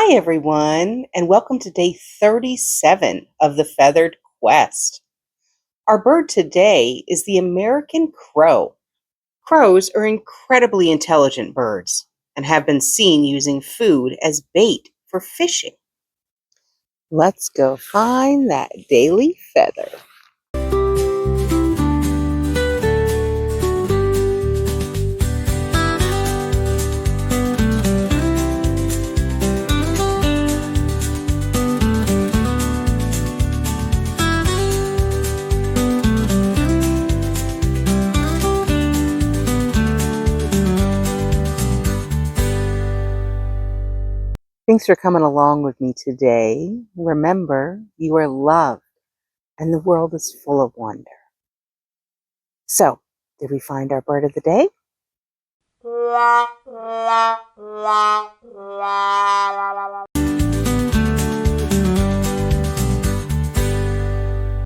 Hi, everyone, and welcome to day 37 of the Feathered Quest. Our bird today is the American crow. Crows are incredibly intelligent birds and have been seen using food as bait for fishing. Let's go find that daily feather. Thanks for coming along with me today. Remember, you are loved and the world is full of wonder. So, did we find our bird of the day?